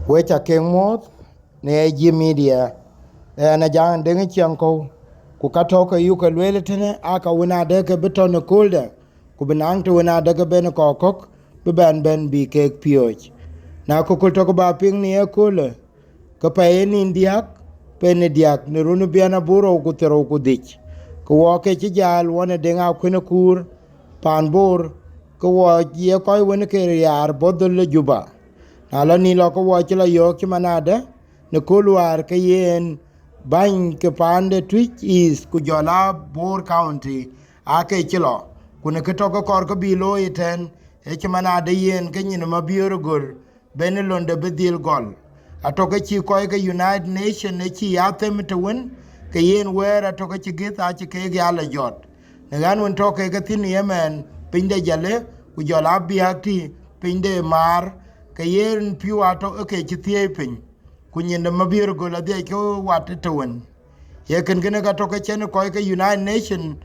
Wecha Kengmoth, ne media, and a young Dengichianko, Kukatoka Yuka Lwelitine, Aka Wina Deka Beton a colder, Kubinang to Wina Deka Benakokok, Beban Ben be cake pioch. Now Kukul talk about ping near cooler. Kapain in Diak, Penediak, Nerunubiana Buro Kutero Kudich. Kawake Chijal, one a denga Quinakur, Panbor, Kawa Yakoi Winakariar, Bodul Juba. Nala ni loko wachila yoki manade ne kulwar ke yen bany ke pande Twic East kujola Bor County ake chilo kuna kitoko korko bilo iten eche manade yen ke nyine Mabior-göl benelonde bedil gol atoke chi koi ke United Nation ne chi yatem te win ke yen wer atoke chi gith ache ke ala jot ne gan win toke ke thin yemen pinde jale kujola biakti pinde Maar ke yen piu ato ke chitie pin kunyinde Mabior-göl ade ko wat to win ye ken gene ga to ke chen ko ke United Nation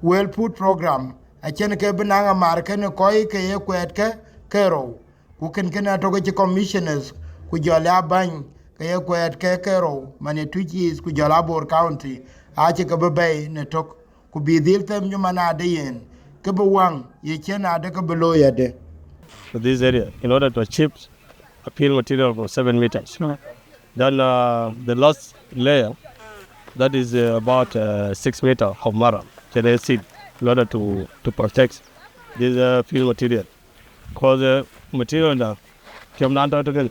World Food Program a chen ke binanga mar ken ko ke ye kwet ke kero ku ken to ke commissioners ku jola ban ke ye kwet ke kero mane Twic East ku jola Bor County a che ke be ne tok ku bi dil tem nyuma de yen ke be wang ye chen ade ke below yade to this area in order to achieve a fill material for 7 meters. Then the last layer, that is about 6 meters of Maar seed in order to protect this fill material. Because the material now came down to together,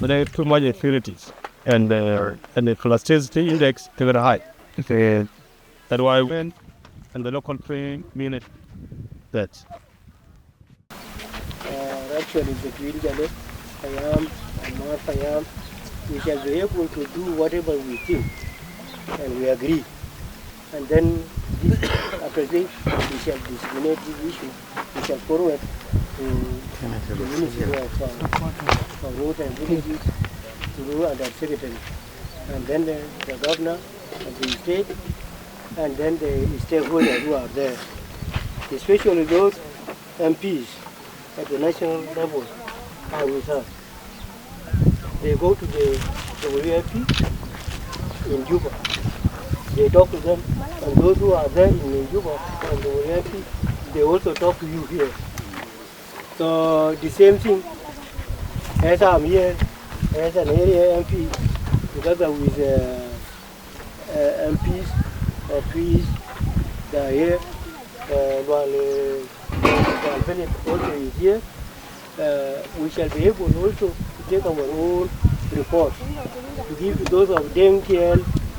but there are too much impurities and the elasticity index is very high. That's why when and the local train mean it that. Actually, between Jale Payam and Maar Payam, we shall be able to do whatever we think and we agree. And then after this, we shall disseminate this issue. We shall forward to the Ministry of Road and Villages to and their secretary. And then the governor of the state, and then the stakeholders who are there, especially those MPs at the national level are with us. They go to the WFP in Juba. They talk to them, and those who are there in Juba and the WFP, they also talk to you here. So the same thing, as I'm here, as an area MP, together with MPs of Twic, they are here, while Philip also is here, we shall be able also to take our own report to give to those of Deng Kiel,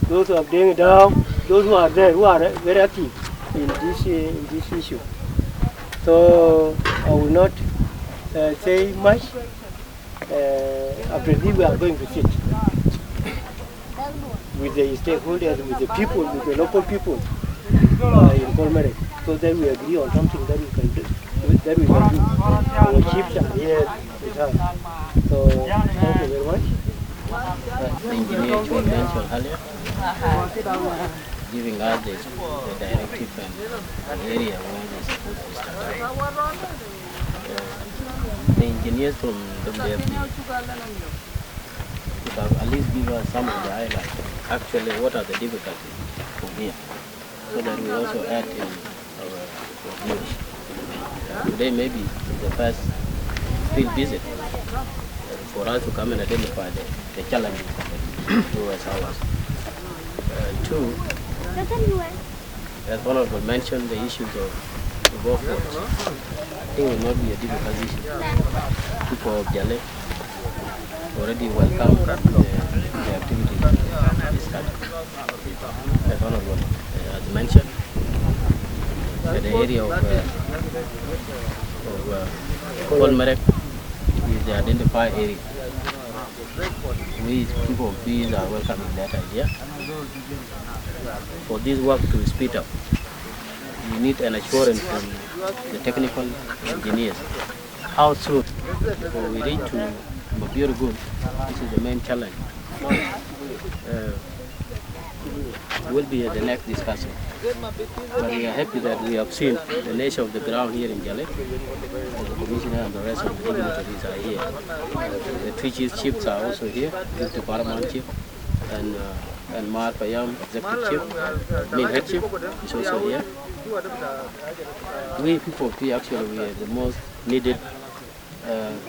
those of Deng Dao, those who are there, who are very active in this issue. So I will not say much. After this, we are going to sit with the stakeholders, with the people, with the local people in Colmere, so that we agree on something that we can do. Our chiefs are here with us. So thank you very much. The engineer John mentioned earlier, giving us the directive and the area where they're supposed to start. The engineers from WFP could have at least give us some of the highlights. Actually, what are the difficulties from here? So that we also add in our views. Today maybe is the first field visit for us to come and identify the challenges towards ours. Two, as Honorable mentioned, the issues of the workforce. I think will not be a difficult issue. People of Jale already welcome the activities that started. As Honorable has mentioned, the area of Colmere is the identified area. We people of Twic are welcoming that idea. For this work to speed up, we need an assurance from the technical engineers. How soon before we reach to Mabior-göl, this is the main challenge. will be the next discussion. But we are happy that we have seen the nature of the ground here in Jale. The commissioner and the rest of the dignitaries are here. The Twic East chiefs are also here, the paramount chief, and Maar Payam, executive chief, head chief is also here. We people of Twic actually we are the most needed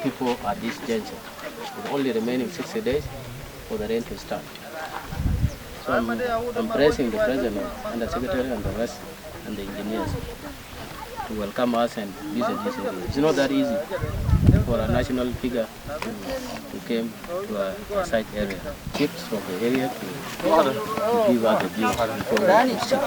people at this juncture. With only remaining 60 days for the rain to start. So I'm pressing the president and the secretary and the rest and the engineers to welcome us and visit this area. It's not that easy for a national figure to come to a site area. Chiefs from the area to give us the view before we sit.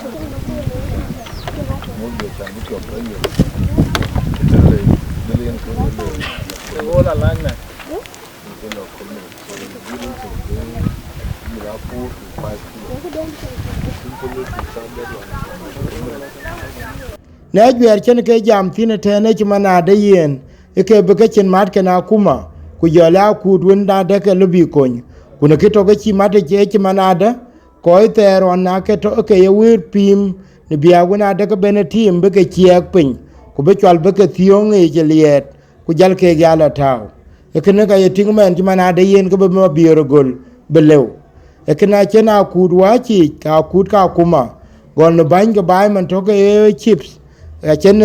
Na jwer chen ke jam tine tene chimana de yen eke beke chen mat ke na kuma ku jola ku dun da de ke lubi kon kuna kito ke chi mate che chimana de ko tero na ke to ke ye wir pim ni bia guna de ke benetim beke chiek pin ku be chwal beke thiong e jeliet ku jal ke gala taw ekene ka ye tingmen chimana de yen ke be Mabior-göl belew ekena chena ku wachi ka ku ka kuma gon ban ke bai man to ke chips chen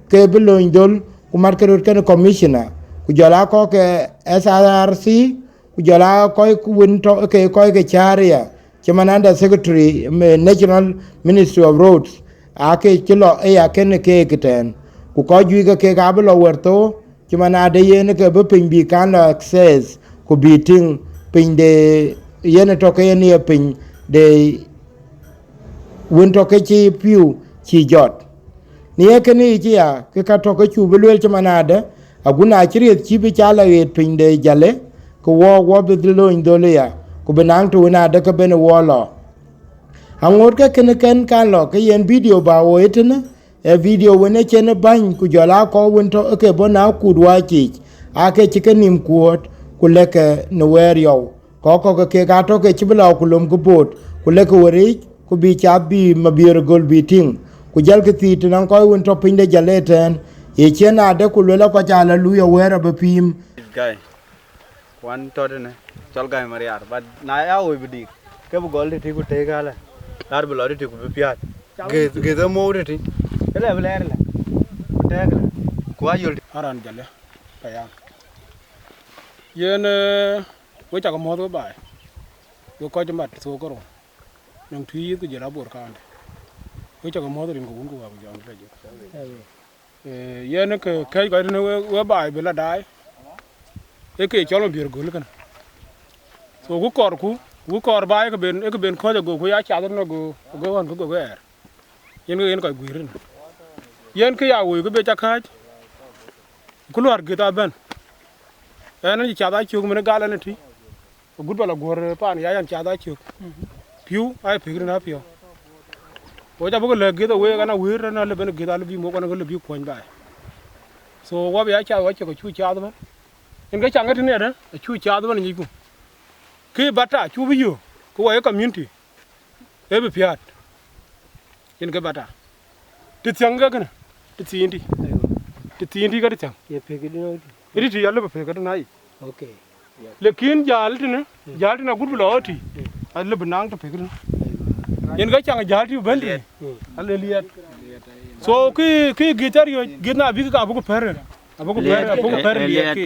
ke belon dol ku market ke commissioner ku jola ko ke SRC ku jola ko ku win to ke ko ke charia chemananda secretary national ministry of roads ake kilo e akene ke kiten ku ko ju ke ga belo werto chemanade yen ke be pin bi kan access ku biting pin de yen to ke ni pin de win to ke chi piu chi jot ni ekeni ya ke ka to ke chu belwel chamanade aguna chiri chi bi chala et pin de jale ko wo be lo ndole ya ko benang to na de ke ben wo lo angot ke ken kan lo ke yen video ba o etene e video wene chen ban ku jola ko won to ke bona ku dwa chi ake chi ke nim kuot ku leke no wer yo ko ke ga to ke chi bla ku lum ku bot ku leke wori ku bi cha bi Mabior-göl bi ting ku jal ke ti nan ko won to pinde jaleten e chena de ku le ko jala lu yo wera be pim guy one to ne chal guy mariar but na ya we bidi ke bu gol ti ku te gala dar bu lori ti ku be piat ge the mo ti ele bler la ku te gala ku ayol aran Jale Payam yen we ta ko mo do bai we ko jamat so ko ro nang tui ku jara Bor County we ta ko mo do rin ko gun ko ba jong le yen ke kai ko ne we bai be la dai e ke cholo Mabior-göl kan so ku kor bai ke ben ko go ku ya cha no go on go er yen ko guirin yen ke ya we ko be ta ka ku lor ge ta ben ena cha da chu mun gala ne ti gud bala gor pan ya yan cha da chu piu ai pigri na piu o ja bu le ge da we kana wir na le ben ge da le bi mo ko na le bi ko ba so wa ya cha wa chu cha da en ga cha ngati ne da chu cha da ni ku ki bata chu bi yo ko wa community e bi piat en ga bata ti tsanga kana ti tindi ga ti tsang ye pegi no iri ti yalle be pe ga na yi okay lekin jalti na gudu loti alle benang to pegrin yen ga chang jalti bandi alle liat so ki gitar yo gina bi ka abu ko per liat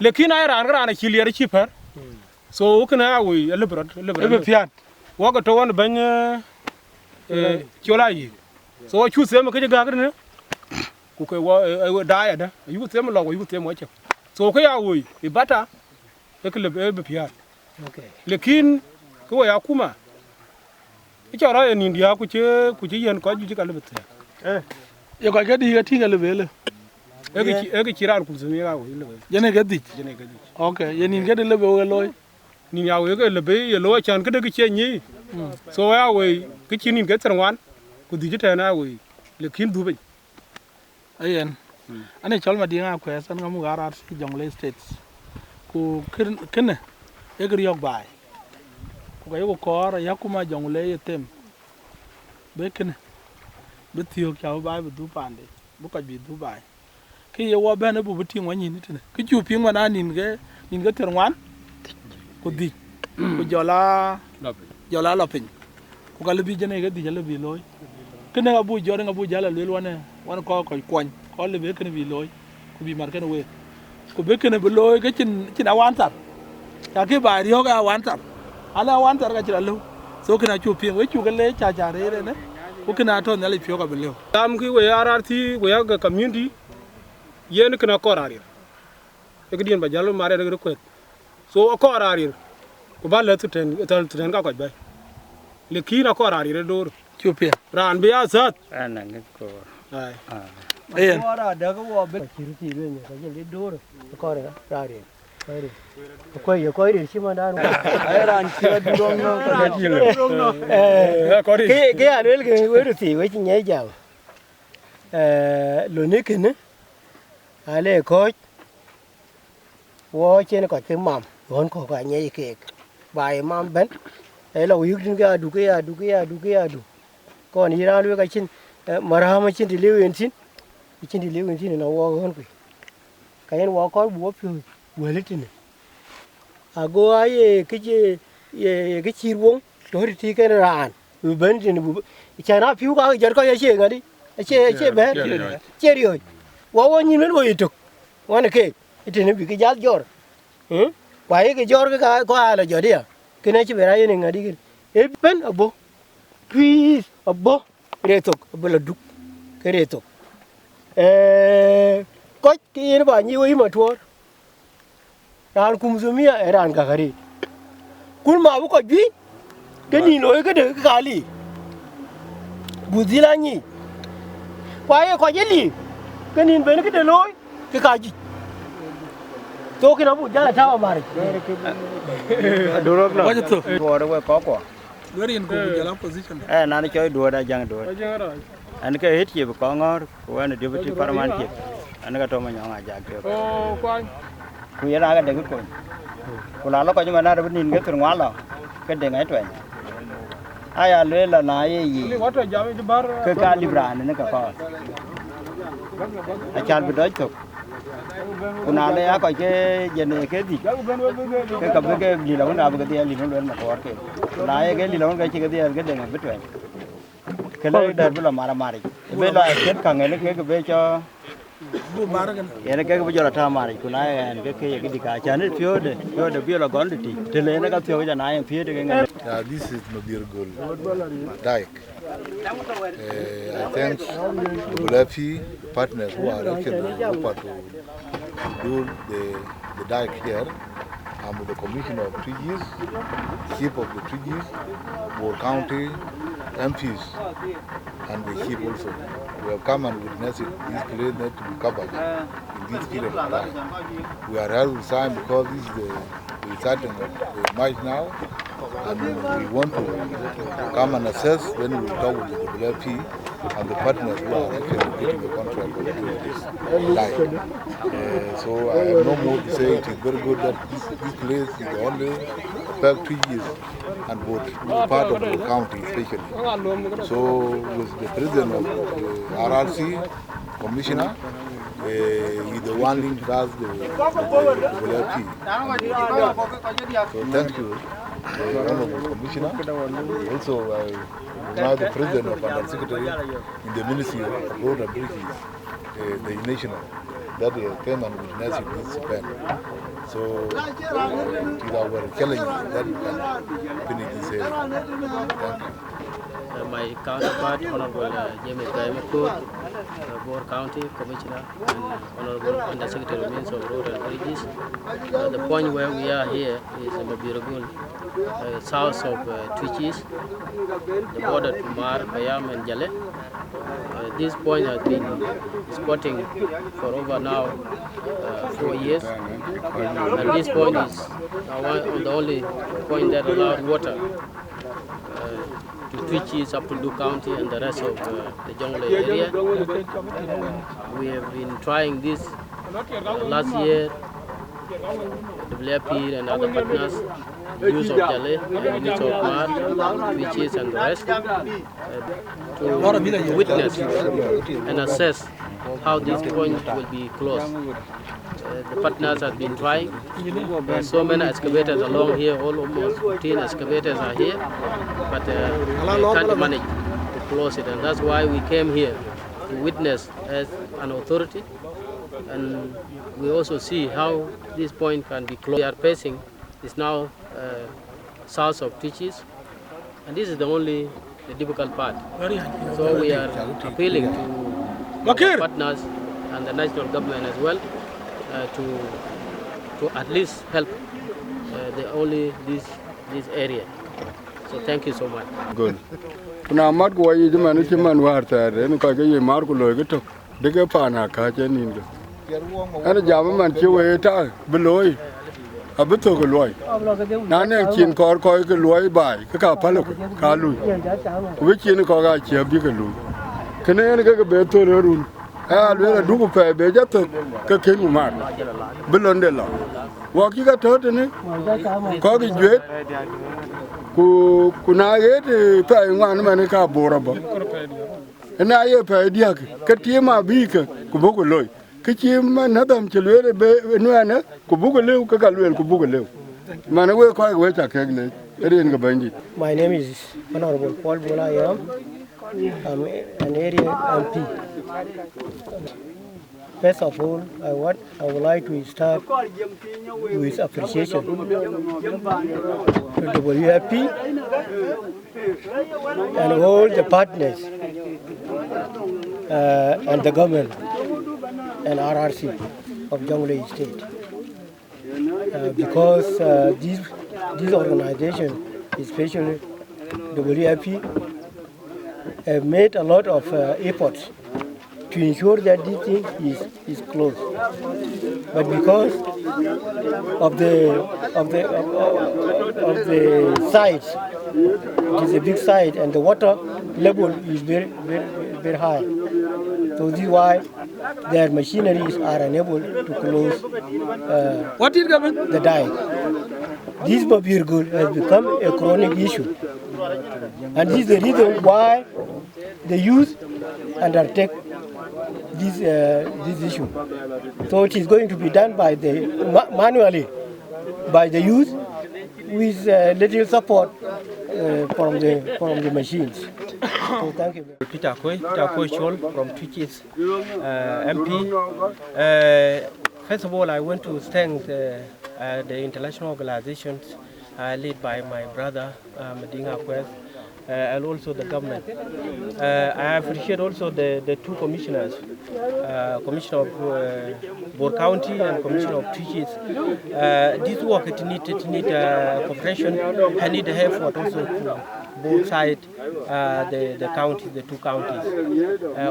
lekin ay ran ran ki liat ki per so kana wi alle be piat wa ga to won ban chola yi so chu se ma ke ga ga ne ku ko wa da ya da yu se ma lo yu se ma che so ka ya wi ibata ekle be piat okay lekin ko ya kuma ichara en india ku che yen ko ju ka lebet ye ko ga di ga tinga le bele ege chirar ku zumi ga wi le jene ga di okay ye nin ga de le be loy ni ya wi ga le be ye lo chan ka de che ni so ya wi ki chinin ga tsarwan ku di ta na wi lekin du be ayen ane chol ma dinga ko san ga mu garar si Jonglei State ku kene egri yok bai ku ga yo ko ya kuma jonglei tem be ken be tiyo ka ba du pande bu ka bi du ba ki ye wo be ne bu ti ngwa ni tene ki chu pi ngwa na nin ge ter ngwan ko di ko jola lopin ko ga lebi jene ga di jala bi loy kene ga bu jore ga bu jala lel wan ko kwon ko le be ken bi loy ko bi mar ken we ko be ken bi loy ga chin awan tar ya ke ba ri ho ga awan tar ala awan tar ga chira lo so kena chu pi we chu ga le cha re ne ko kena to ne le pio ga bi le dam ki we RRT we ga community yen kena korarir e gdien ba jalo mare de ko so korarir ko ba le tuten ka ko ba le kina korarir dor Ethiopia ran be azat ana ko ai ayen Ora da ko wa be kirti le ne ka le dor ko ra rare ko ri shi ma da ai ran chi durong no ka chi le ke ya le ke we ru ti we chi nye ja lo ne ke ne ale ko wo chen ko ke mam won ko ka nye ke bai mam ben ai lo yu tin ga du ko ni ra lu ka chin marama chin di le wen tin na wo hon ku ka yen wo ko bu pyu we le tin ago ai ke je ye ke chi won to ri ti ke ran u ben tin bu cha na pyu ka jar ko ye che ga di che be che ri wo ni le wo yituk wan ke tin bi ke jal jor kwa ye ke jor ka ko ala jor dia ke na chi be ra ye ni ngadi e ben abo please abo retok abo la duk ke retok ko ke ye ba ni wo ma tor ran kum zumia ran ka gari kun ma bu ko bi ke ni lo ke de ka li buzila ni kwa ye ko ye li ke ni ben ke de lo ke ka ji to ke na bu jala ta ma re durok no Waje to. do we ko Very in good jala position. na ni choi do da jang do an ke hit ye ko ngor ko an deputy farmland ke an ga to ma nyanga ja ke o kwa ku ye ra ga de ko ku la lo ko ma na nin ge tur ngwa lo ke de ngai twen aya le la na ye yi ni wato jami di bar ke ka libra ne ka ko a chal bi do to ku na le ya ko ke je ne ke di ke ka be ke li lo na be ke li no le ma ko ke na ye ke li lo ke ke di ke de ngai twen ke le der bi lo mara mari be lo ke ka ngai ke be cho Bu bar gan. ene ke bu jora ta mari ku na ye ke ye ke di ka cha ne fio de bi lo gon di te le ne ka fio ja na ye fio de ngai This is Mabior-göl dike. I thank Gulafi partners who are actually offered to build the dike here. I'm with the commissioner of Twic, chief of the Twic, Bor County, MPs, and the chief also. We have come and witnessed this place need to be covered in this period of time. We are held with time because this is the starting of March now, and we want to come and assess. Then we will talk with the WFP and the partners who are actually getting the contract for doing this line. So I have no more to say. It is very good that this place is the only fact 2 years and both part of the county especially. So with the president of the RRC, commissioner, is the one linked us the WFP. So thank you, honorable commissioner. Also, now the president of undersecretary in the Ministry of Road and Bridges, the national, that came and witnessed this event. So it is our challenge that we can finish this area. Thank you. My counterpart, Honorable Jale Payam, Bor County Commissioner, and Honorable Undersecretary of Ministry of Road and Bridges. The point where we are here is Mabior-göl, south of Twic East, the border to Maar, Payam and Jale. This point has been spotting for over now 4 years, and this point is the only point that allowed water to Twic East up to Bor County and the rest of the Jonglei area. We have been trying this last year WFP and other partners, use of Jale, units of Maar, Witches and the rest, to witness and assess how this point will be closed. The partners have been trying. There's so many excavators along here, almost 15 excavators are here, but they can't manage to close it, and that's why we came here to witness as an authority, and we also see how this point can be closed. We are facing is now south of Twic, and this is the difficult part. So we are appealing to partners and the national government as well to at least help this area. So thank you so much. Good. Na mat ko yi man ti man war ta re ko ga yi mar ko lo ga to de ga pa na ka je nin ga ana jam man ti we ta bi loy a bi to ko loy na ne kin ko ko ko loy bai ka pa lo ka lu wi kin ko ga chi bi ka lu kene ne ga be to re run a le la du ko pe be ja to ka ken mu mar bi lon de la wa ki ga to ne ko gi jwe ku na ye de pe ngwan man ka bora ba na ye pe dia ka ti ma bi ka ku bo ko loy ka ti ma na dam che le be no na ku bu ko le ka le ku bu ko le man we ko we ta ke le rin ga bandi. My name is Honorable Paul Bolayam. I'm an area MP. First of all, I would like to start with appreciation to WFP and all the partners and the government and RRC of Jonglei State. Because this organization, especially WFP, have made a lot of efforts to ensure that this thing is closed. But because of the size, it is a big site and the water level is very high. So this is why their machineries are unable to close the dike. This Mabior-göl has become a chronic issue. And this is the reason why the youth undertake this issue. So it is going to be done by manually by the youth with little support from the machines. So thank you. Peter Chol from Twic East, MP. First of all, I want to thank the international organizations led by my brother Medinga Quest, and also the government. I appreciate also the two commissioners, Commissioner of Bor County and Commissioner of Twic East. This work it need cooperation and need effort also to both sides, the counties, the two counties.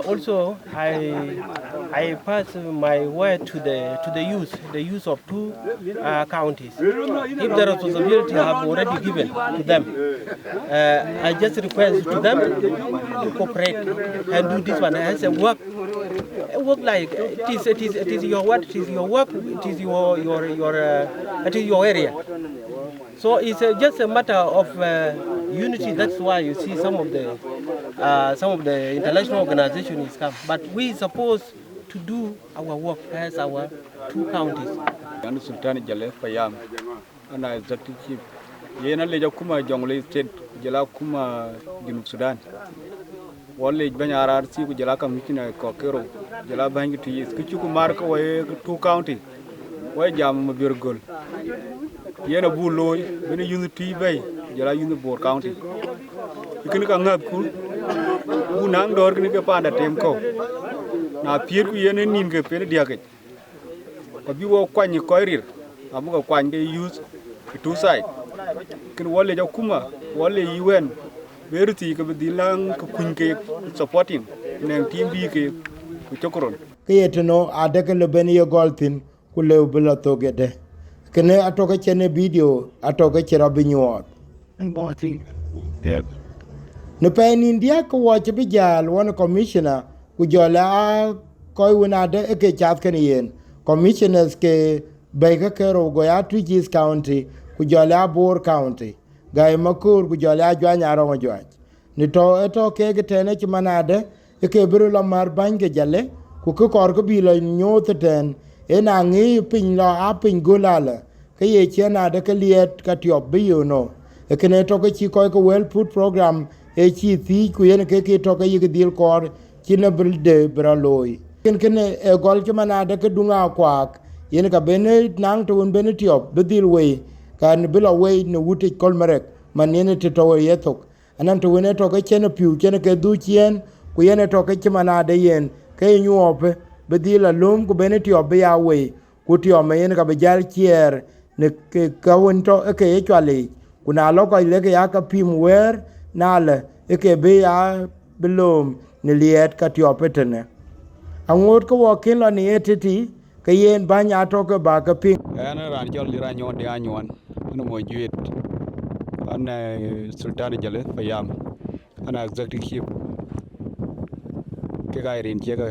Also, I pass my word to the youth of two counties. If the responsibility have already given to them, I just request to them to cooperate and do this one as a work like it is your work, it is your work, it is your area. So it's just a matter of unity. That's why you see some of the international organizations come. But we supposed to do our work as our two counties. I'm Sultan Jale Payam, and I executive chief. Yena leja kuma Jonglei State, jala kuma Sudan. Wale banya RRC ku jala kamikina kokero, jala bangi to yes. Kichuku mark away two county. Why jam Mabior-göl? Yena bu loy, when you use the bay, jala use the Bor County. You can come up cool. Who nang door can get panda temco. Now, Pierre Yena Ninga Penadiaket. But you walk quite your courier. Abuka Kwan they use the two sides. Can Wale Jakuma, Wale UN, Verity could be the lang Kunke supporting, and Team BK with Chokoron. Kayetano adaka lebeni yo golpin kule ubela togede. Kene atoka chene video atoka chera binyuot. Ne pa in India ko wache bijal one commissioner ku jola koi wina de eke chat kan yen commissioners ke bay ka kero go ya Twic East County ku jola Bor County gai makur ku jola jwanya rongo jwaj ni to eto ke tene ci manade e ke biro la mar bange jale ku ko kor ko bi la nyote ten e na ngi pin la a pin golala ke ye chena de ke liet ka tiop bi you know e kene to ke ci ko well food program e ci ti ku yen ke to ke yig dil kor ci na de braloy ken e gol ci manade ke dunga kwak yen ka bene nang to bene tiop bi dil we kan bila we ne wuti kolmarek man yen te to yetok anan to wene to ke chen piu chen ke du chien ku yen to ke manade yen ke nyuope be dila lum ku bene tiop be ya we ku tiop me yen ka be jal chier ne ke ka won to ke e chwali ku na lo ko le ke ya ka pim wer na le ke be ya belum ne liet ka tiop etene angot ko wakin lo ni etiti ke yen banya to ke ba ka ping ana ran jol lira nyon de anyon no mo juet ana Sultan Jale Payam ana executive ke ga irin ke ga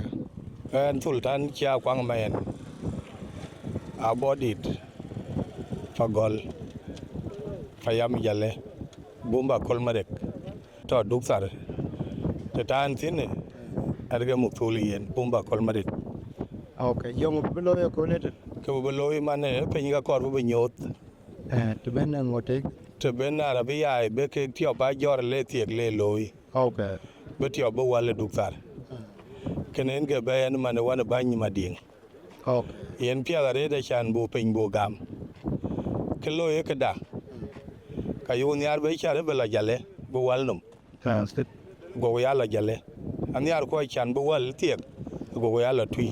an Sultan kia kwang men abodit fagol Payam Jale bumba kolmarek to duksar te tan tine arga mutuli yen bumba kolmarek okay yong below ya ko net ke beloy mane penga kor bu nyot to ben ngote to ben arabia be ke tio ba jor le tiek le loy okay be tio bo wale duksar kenen ge ben mane wana banyi mading okay yen pia re da chan bu pen bu gam ke loy ke da kayun yar be chare bela jale bu walnum transit go yala jale an yar ko chan bu wal tiek go yala tui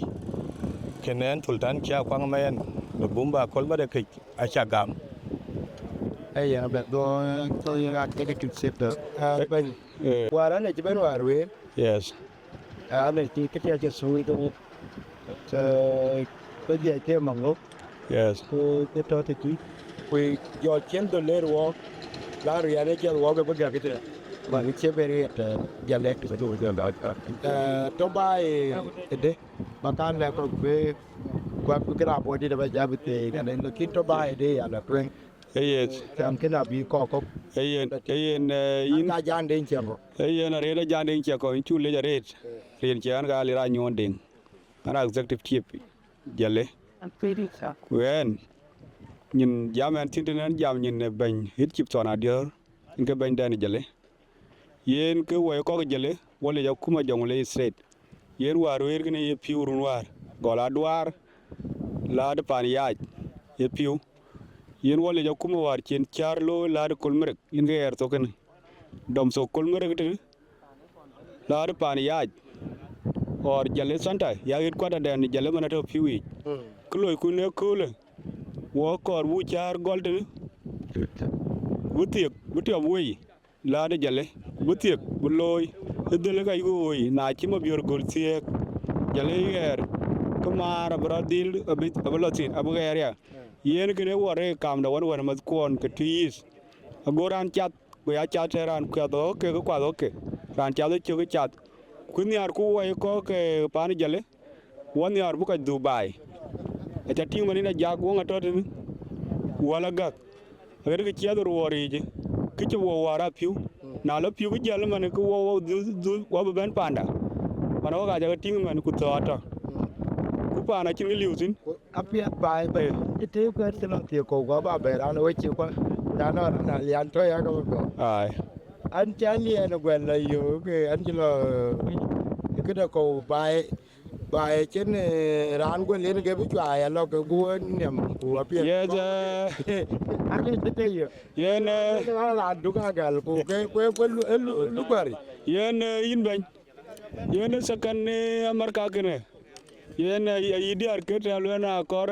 kenen Sultan kia kwang men no bumba kolmare ke acha gam ay ya be do to ya ke ke sip da ben wara ne ben warwe yes ne ti ke ya so do be ya ke mango yes ko ke to te tu we yo chen do le wo la ri ya ne ke wo be ga ke te ba ni che bere ya le ke do da to ba de makan le ko be kwa kira po di da ba ja bite ga ne ki to ba de ya la twen yes am kena bi ko yen yin ka jan den chebo yen are da jan den che ko in chule ja ret rin che an ga li ra nyon den ana executive chief jale wen nyin jamen tinten jam nyin ne ban hit chip sona dio nke ban dan jale yen ke wo ko jale wole ja kuma Jonglei State yen war wer gene ye piurun war gola dwar la de pan yaaj ye piu yen wole ja kuma war chen charlo la de kolmerek yin ge er to ken dom so kolmerek te la de pan yaaj or jale santa ya git kwata den jale mana to piwi kloy ku ne kule wo kor bu char golte butiek wi la de jale butiek bu loy edele kay goy na ci Mabior-göl siek jale yer ko Maar bradil abit abalotin abuger ya yen kene wore kam da won mas kon ke tis agoran chat go ya chat ran ko do ke ko kwa do ke ran chat ke ke chat kun yar ku way ko ke pan jale won yar bu ka Dubai eta ting mani na jag wo ngato tin wala gak agar ke chiado wori je ke ci wo wara piu na lo piu jale man ko wo wo ben panda mana ga ja ting man ku to ata ku pana chin liutin apia bai be ite ko telo ti ko go ba be ran we chi ko da no na lian to ya ko ai an chani en gwen la yo ke an chi lo ke da ko bai chen ran gwen le ke bu chwa ya lo ke gu nem ku apia ye ja an te te yo yen la du ka gal ku ke ko lu bari yen yin ben yen sakan Amerika kene yen yidi arket alwena kor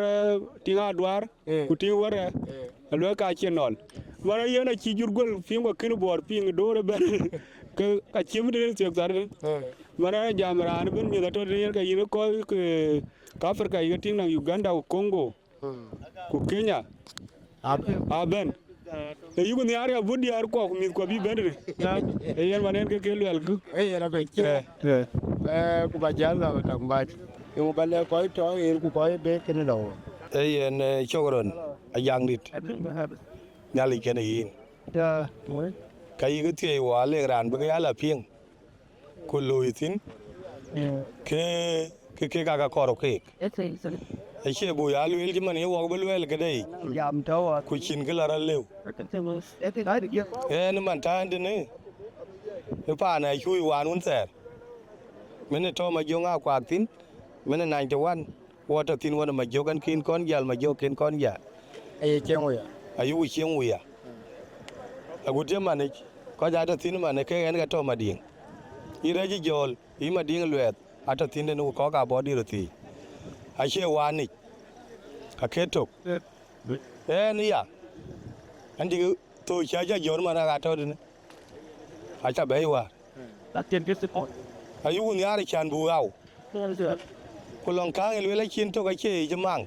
tinga dwar ku ting wore alwe ka chenol wara yen a chi jurgol fingo kin bor ping dore ben ke ka chimde se tar wara jamran ben mi to yen ka yin ko ka Afrika yin ting na Uganda ku Congo ku Kenya aben yugo ni area budi ar ko mi ko bi ben yen manen ke kelwel ku yen be ku ba jalla ta ba yo ba le ko to yer ku ko be ken do en chogron ayang dit nyali kene yin kai ga tie wa le ran ba ya la pieng ko loitin ke ga koro ke ai che bu ya lu il man ye wa ba lu el ke dei yam to ku chin ke la ra lew en man ta ne pa na chui wa nun ser mene to ma jonga kwa tin mene 91 water tin wana ma jogan kin kon gal ma joken kon ya ai cheng ya ayu cheng ya agute mane ko ja ta tin mane ke en ga to ma ding ire ji jol i ma ding lwet ata tin ne ko ga body roti a che wa ni ka keto en ya andi to cha ja jor ma ga to ne a cha bai wa ta tin ke se ko ayu ni ari chan bu au ku long ka ngi le chin to ka che je mang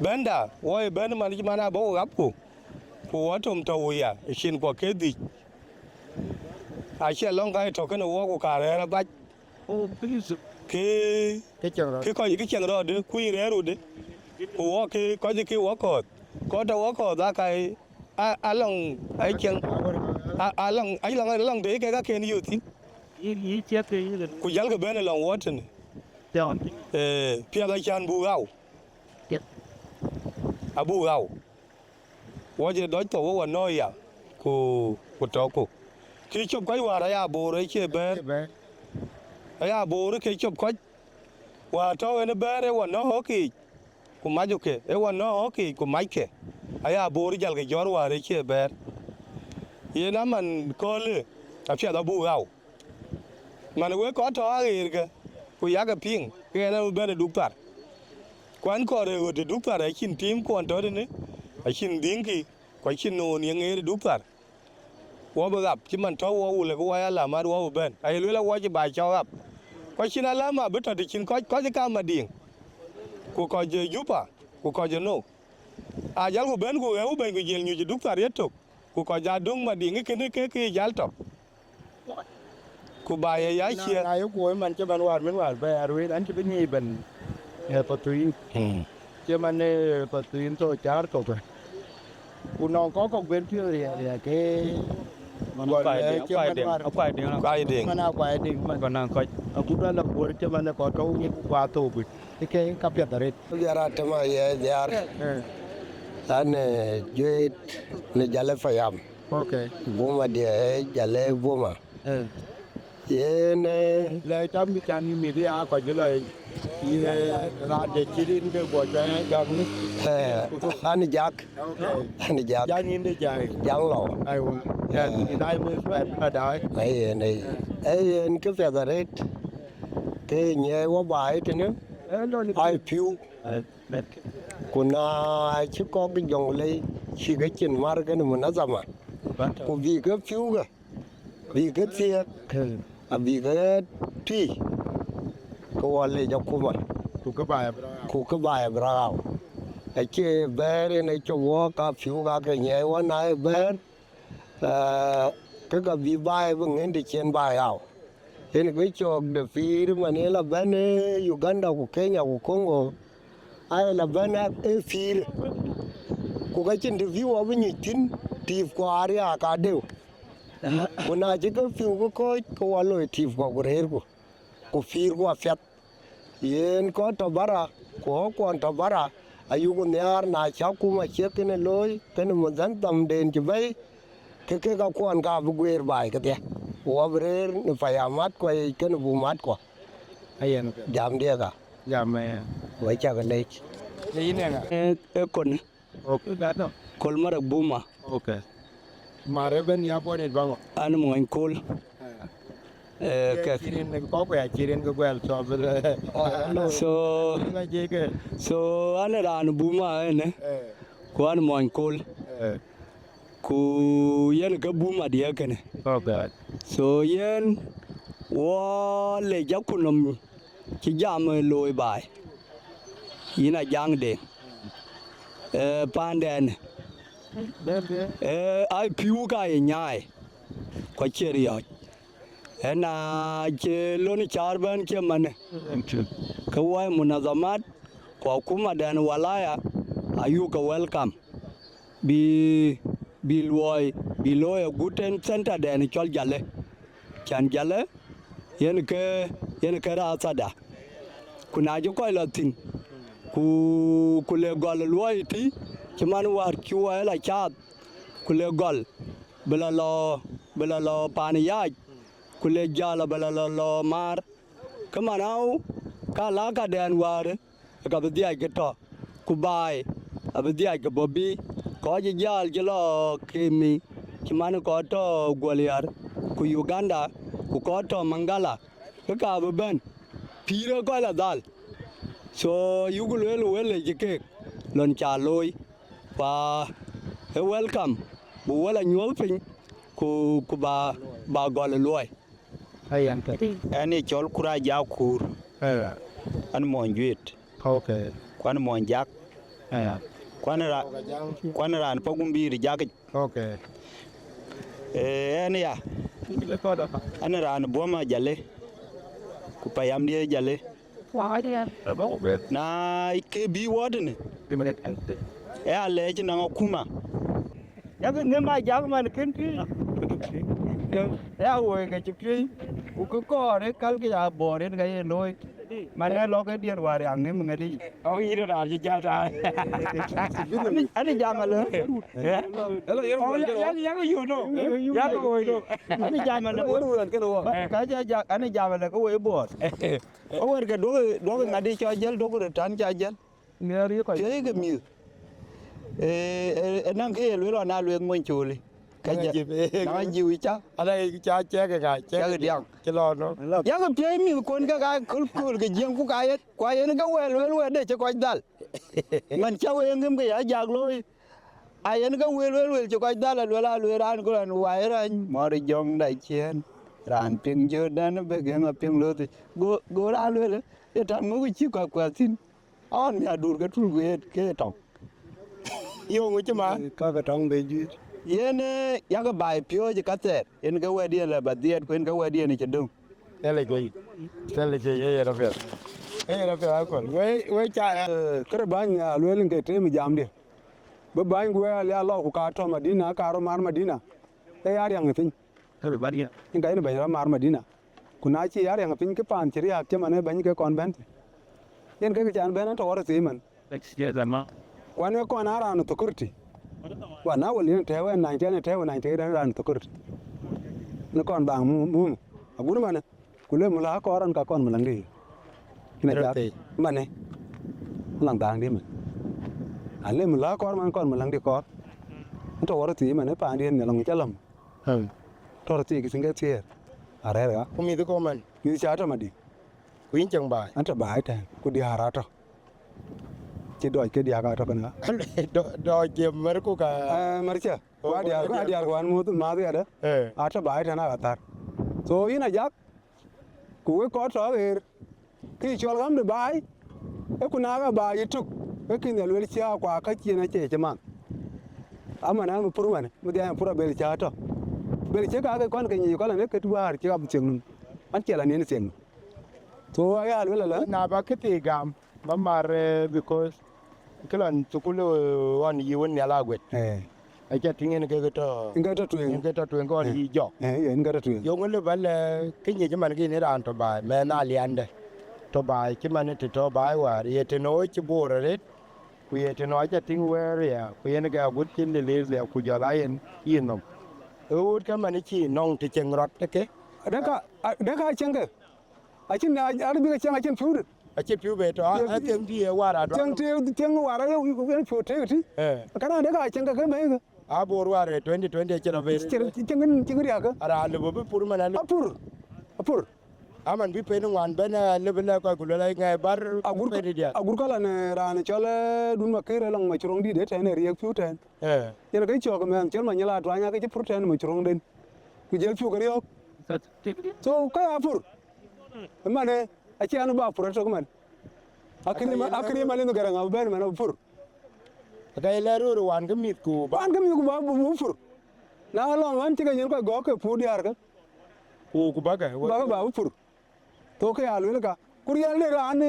benda woi ben man ji mana bo gap ku wa tom to ya chin ko ke di a che long ka to ke no wo ku ka re ba o please ke chang ro de ku re ru de ku wo ke ko ji ke wo ko to wo ko da kai a long ai chang a long de ke ga ke ni yu tin yi che ke ku yal ga ben long water ne pia ga chan bu gao abu gao wo je do to wo no ya ku to ku ki chop kai wa ya bo re che be ya bo re ke chop ko wa to ne be re wo no ho ki ku ma ju ke e wo no ho ki ku mai ke aya bo re jal ga jor wa re che be ye na man ko le a pia da bu gao man we ko to a rir ke ku ya ga ping ke na be du par kwan ko re go du par a chin tim ko to ne a chin ding ki ko chin no ni nge du par wo ba gap chi man to wo le ko wa ya la ma wo ben ai le la wo ji ba cho gap ko chin ala ma be to de chin ko ji ka ma ding ku ko je yupa ku ko je no a jal ku ben ku e u ben ku jel nyu ji du par yeto ku ko ja dung ma ding ke jal to ku ba ya chia na yu ku man che ban war men war ba arwe an che ben ni ben he patuin che man ne patuin to char to ku no có công viên chưa thì cái man quay điện man quay điện man còn năng coi cũng đã lập buổi cho man có câu qua tù bị cái cặp nhật đấy giờ ra tema ya giờ anh juet ne Jale Payam okay boma dia Jale boma ye ne le chăm bị chan mi đi à coi cái lời ra để chỉ đến cái buổi chơi gần anh Jack giá nhìn để chạy giang lò ai thì đây mới phải đợi này anh cái việc đấy cái nhẹ quá bài thế nữa ai phiêu còn ai chỉ có cái Jonglei chỉ cái chuyện mà cái này nó giảm à còn vì cái phiêu cơ vì cái xe vì cái thi có lấy cho cô mà cô cái bài bravo ai chơi bé này cho vô cả phiêu cả cái nhẹ quá này bé cái vì bài vẫn nghe được trên bài ảo thế này cái cho được phi mà này là bên Uganda của Kenya của Congo ai là bên ấy phi của cái trên được view ở bên nhị tin thì qua đi à cả đều của na chỉ có phiêu có qua lối thì qua của rể của phi qua phết yên có tàu bara có quan tàu bara ayu con nhà na cháu cũng mà chết cái này lối cái này một dân tầm đền chỉ vậy cái quan cả vừa queer bài cái thế của rể nó phải amat quay cái nó bu mat qua ai em jam dia cả jam vậy chắc cái này cái này e kon okay đó kol mara buma okay mare ben ya po net bango an mo en kol cái chirin này có vẻ chirin cái quẹt so an ran buma ne ko an mo en kol ku yen ka buma dia kene okay so yen wo le jakunom ci jam loy bay yina jang de panden ai piu ka nyai ko cherio ena che loni charban ke man ka wai munazamat ko kuma den walaya ayuka welcome bi loy guten center den chol jale chan jale yen ke ra sada kuna ju ko latin ku le gol loy ti chman war kiwa la chat ku le gol bela lo pani ya ku le jala bela lo mar kamanau kala ka den war ka bidia ke to ku bai abidia ke bobi ko ji jal jelo kimi chman ko to goliar ku Uganda ku ko to Mangala ka ben pira ko la dal so yugul wel jike lon cha loy pa welcome bu wala nyol pin ku ba gol loy ayan ka ani chol kura ja kur an mon juit okay kwan mon jak kwan ran pogumbi ri jak okay ani ya an ran boma jale ku payam die jale na ke bi wodne ya leji na kuma ya ne ma jak man ken ki ya wo ga chikri ku ko re kal ke ya bore ga ye loy man ga lo ke dier war yang ne ngadi o yiro da ji ja ta ani jamal ya you know ya ko do ani jamal ka ja ani jamal ko we bor o wer ga do ngadi cho jel do ko tan ja jel ne ri ko ye ga mi nang ke lo na lo mon chuli cái gì nó nhiều chắc ở đây cha che cái điang cái lo nó ya cái pye mi con cái cái giang của cái qua nó cái wel để cho coi dal mình cháu em cái ya jag lôi ai nó cái wel cho coi dal là ran của anh hoài ra mà đi jong đại chiến ran ping chưa đến nó bị cái mà ping lôi thì go ra luôn để thằng mới chịu quả xin on nhà đủ cái trụ cái tòng yêu người chứ mà có cái trong bên dưới yene yaga bai pio je kater en ga wedi la badiet ko en ga wedi ni chedung ele goi tele je ye ra fer ko we cha kare ban ya lwelin ke te mi jamde ba ban go ya lo ku ka to Madina ka ro mar Madina e yar yang fin kare ban ya inga ina ban mar Madina kuna chi yar yang fin ke pan chiri ak mane ban ke convent yen ke chan ban to wora ti man ye zama wane ko na ra no to kurti wana wali te wa 90 te wa 90 ran to kurti no kon bang mu aguru mana kule mula ko ran ka kon mulangi kina ja mane lang dang di man ale mula ko man kon mulang di ko to wora ti mane pa ndi ne long chalam to ti ki singa tier are ga ko mi ko man ni cha ta madi kuin chang bai anta bai ta ku di hara to ci doy ke dia ka to kana do je mer ko ka marcha wa dia wan mu ma dia da ata bai ta na tar so ina jak ku ko to er ki chol gam de bai e ku na ga bai tuk e ki ne lwel cha kwa ka chi na che man amana mu purwan mu dia pura bel cha to bel che ka kon ke ni ko la ne ke tu war chi ga bu cheng an che la ne seng so ya lwel la na ba ke ti gam ba mar because kelan tukule wan yi won ya lagwet ai cha tingen ke to tuen ko yi jo ngata tuen yo ngole bal ke ni man ke ni ran to ba me na liande to ba ki man te to ba war ye te no chi borere ku ye te no cha ting wer ya ku ye ne ga gut kin le le ku ja la yen yin no ut ka man chi nong te cheng rot ke daga chenge a chin na arbi ga cheng a chin pur a che più beto a tem di wara do tem wara yo ko ben fote ti kana de ka chenga ke me a bor wara 2020 che no be chenga ria ka ara le bo pur mana pur aman bi pe no wan ben le bela ko ko la ngai bar agur pe dia agur kala ne ran chole dun ma kere lang ma churong di de ten ria piu ten yen ga cho ko men chel ma nyala to anya ke pur ten ma churong den ku jel piu ga yo so ka pur mane aci anu ba pura to man akini mali no garanga ba man pur ga ile ru wan ga mit ku ba bu pur na lo wan ti ga nyen ko go ke pu diar ka ku ba ga ba pur to ke alu ka kuriya le ran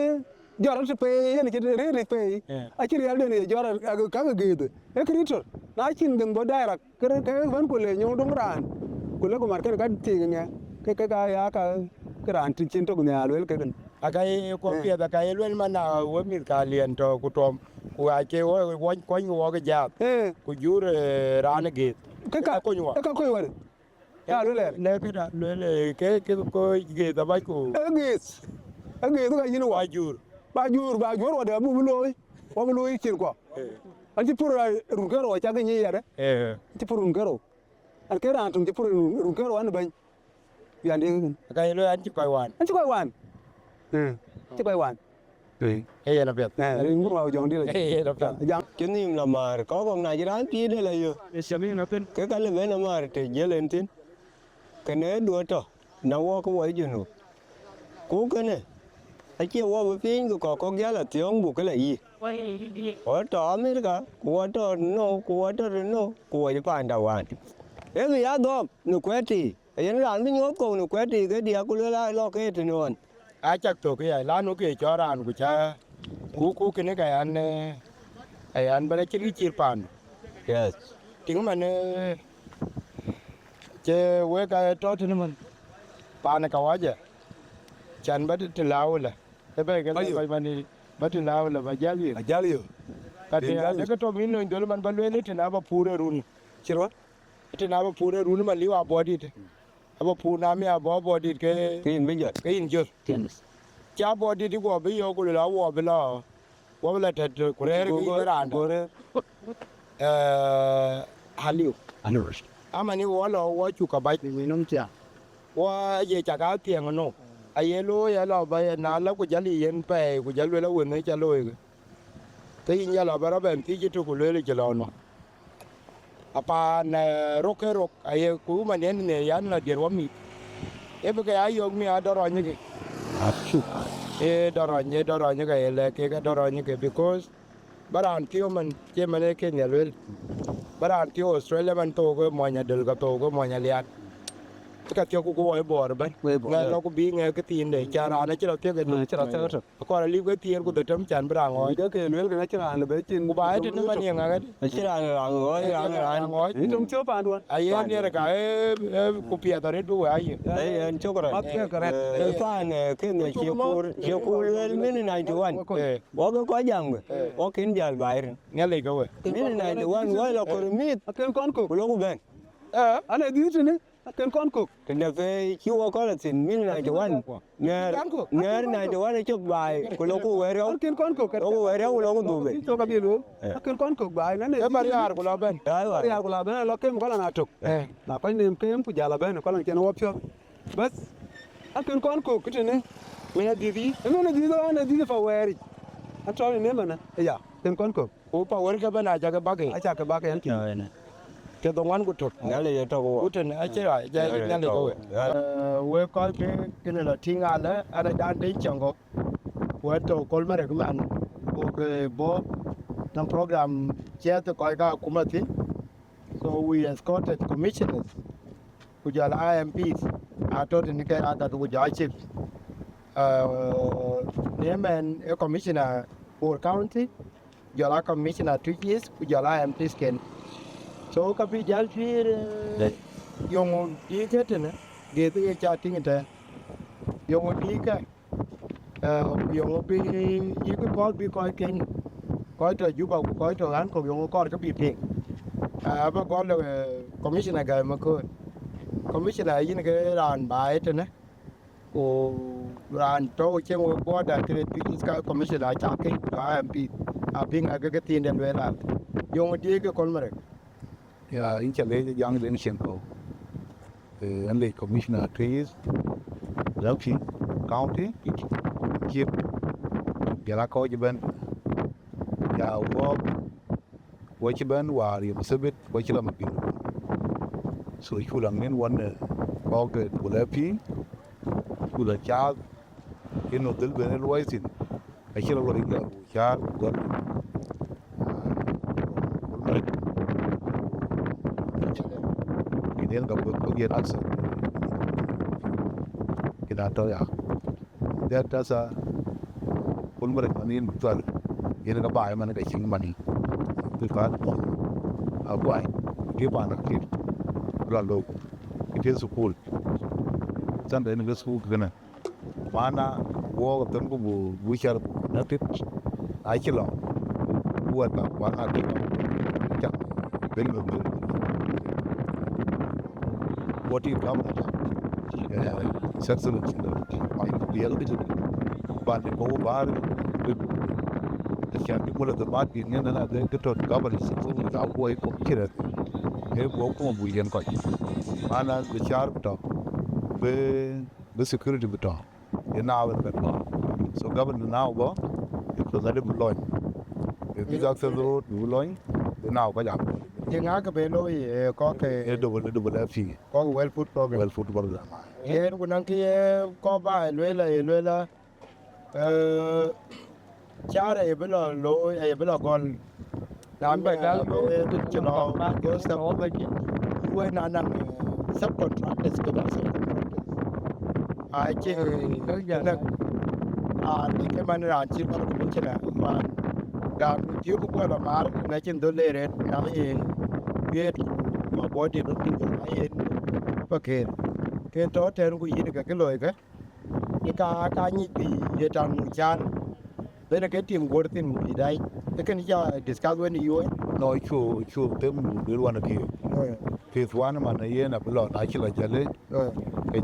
jora te pe yen ke re pe a chi real de jora ka ga ge e kritor na chin ding bo daira ke van ko le nyu dong ran ko le ko mar ke ga ti nga ke ga ya ka ran tin chin to nya lwel ke gan akai ko pia da kai lwel mana wo mi ka lien to ku tom ku a ke wo wo ga ja ku jur ran ge ka ko nyu ka ko wa ya lwel le ke da lwel ke ko ge da ba ku ge to ga yin wa jur ba jur wa da bu loy chin ko an ti pur run ke ro cha ga ni ya de ti pur run ke ro an ke ran tung ti pur run ke ro an ban ya de kai lwel an ti koi wan chứ quay hoàn là việc này lúc nào dọn đi là cái niềm là mà có con này chứ đáng tí đây là gì cái là bên mà thì dễ lên tin cái này đua cho nó qua cái quay nữa cố cái này anh chưa qua với phim của con giá là tiếng buộc cái là gì ở trọ mấy cái của trọ nó của cái bàn đầu ăn cái gì đó nó quét thì cái nó làm cái nhốt con nó quét thì cái dia của nó lo cái thì nó a chak to ke la no ke choran ku cha ku ke ne ka an bale chir pan yes ting man che we ka to tin man pan ka wa ja chan ba ti law la te ba ke ba man ba ti law la ba jali ka te ka to min no ndol man ba le te na ba pure run chirwa te na ba pure run man liwa body te abo puna mi abo body ke in bây giờ cha body di go bi yo ko la wo la te ko re ki ran haliu anurus amani wo lo wo chu ka ba ni nom cha wo ye cha ka tieng no a ye lo ya lo ba na la ko jali yen pe ko jalo la won ne cha lo ke yin ya lo ba ra ben ti ji tu ko le ji lo no apa na rock aye ku manen ne yan la der wami e be ka ayo mi adoro ni ke doro ni ke le ke doro ni ke because baran tio man che mane ke ne lel baran tio Australia man to ko mo nya del ka to ko mo nya liat ka tio ku ko e bor ba nga lo ku bi nga ke tin de cha ra na che lo te ke cha ko la li ke tin ku de tam chan bra ngoi de ke lel ke cha na be tin ku ba te ma ni nga ga chỉ là ngồi ni tung cho pan luôn ai ni ra ka ku pia da re bu ai đấy anh cho cái fan cái người chiều cu lên mấy này thì anh có dòng rồi có kiến giờ vậy nghe lời câu mấy này thì anh gọi là con mít cái con cục lúc bên anh ấy đi chứ nữa cái con cục thì là về chưa có là xin mấy này thì anh nghe này thì anh chụp bài của lúc quay đâu cái con cục lúc quay đâu lúc tụ về cho cái gì luôn cái con cục bài nó này cái barrier của nó bên barrier của nó bên nó cái một cái là nạp trục là cái niềm cái của già là bên nó có là cái nó option bس cái con cục cái này mình đi đi đó anh đi phải wear anh cho nên mà nè dạ cái con cục u pa wer ka bana ja ka bagi acha ka bagi anh trời này ke do wan ku tot ngale to ko uten a che ra ja ngale ko we ko ke ne la tinga la ada dan de chango we to kol mare ku man o ke bo tam program che to ko ka kumatin so we escorted commissioners ku ja IMPs a to ni ke ada ku ja chief nemen a commissioner Bor County Jala commissioner 2 years Jala MPs ken so kapi jal fir yong di ketene ge te cha ting te yong di ka yong bi yi ko bol bi ko ken ko to ju ba ko to an ko yong ko ka bi pe ba ko le commissioner ga ma ko commissioner yin ke ran ba te ne ko ran to che mo ko da te ka commissioner cha ke MP a ping a ke tin den we la yong di ke kol mare ya in chale yang len chen ko an le commissioner trees Lauchi county chief gala ko jiben ya wo chiben war ya sebet wo chila mabir so chulang nen wan ko ke bulapi kula cha ino dil ben loisin ai chila lo ringa cha go Then go get answer. Kita tahu ya. That does kun bare manin tual yen ga bai man ga ching mani tu ka a kwai ki pa na ki la lo ki school san da ni school kana mana wo ga tan bu char na tit ai chi lo wo ta wa a ki cha ben lo what you come successful my real bit but the go bar can be more the bad in and the good governance the way for kid e wo ko bu yen ko mana the sharp top the security bito e now so government now go because I didn't loin if you access the road you loin now có giảm nhưng á cái bên lối có cái double fi có well food program hiện của năng kia có bài lối là cha này bây giờ lối bây giờ còn làm bài đó lối cho nó có sao vậy quên năng subcontractors cái đó ai chứ ni cái mà nó chỉ có một cái là mà đã thiếu cũng qua là Maar nói trên đó lên nó biết mà bố thì nó tin tưởng ai vậy cái đó theo cái gì cái lời cái như bị trong chan đây là cái team work team gì đây cái này cho discuss với nhiều nói chu tem đi luôn là kêu phase one mà này là bây giờ đã chỉ là chale cái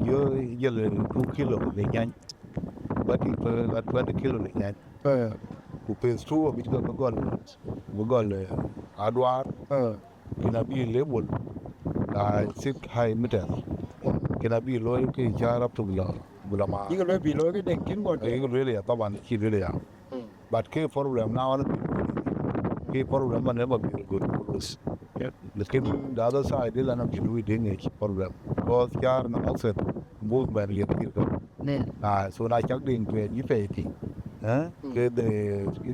giờ là 2 kilo để nhanh but là 20 kilo để nhanh ku phase 2 bị cái gọi là adwar kina bi level là 6 high meter kina bi lối cái cha rap tu bula ma cái lối bị lối cái đèn kín còn cái lối này taban ki lối ya but cái problem now cái problem mà nếu mà bị good लेकिन the other side is another we doing problem because cha nó offset both by liệt cái so na chắc định về như vậy thì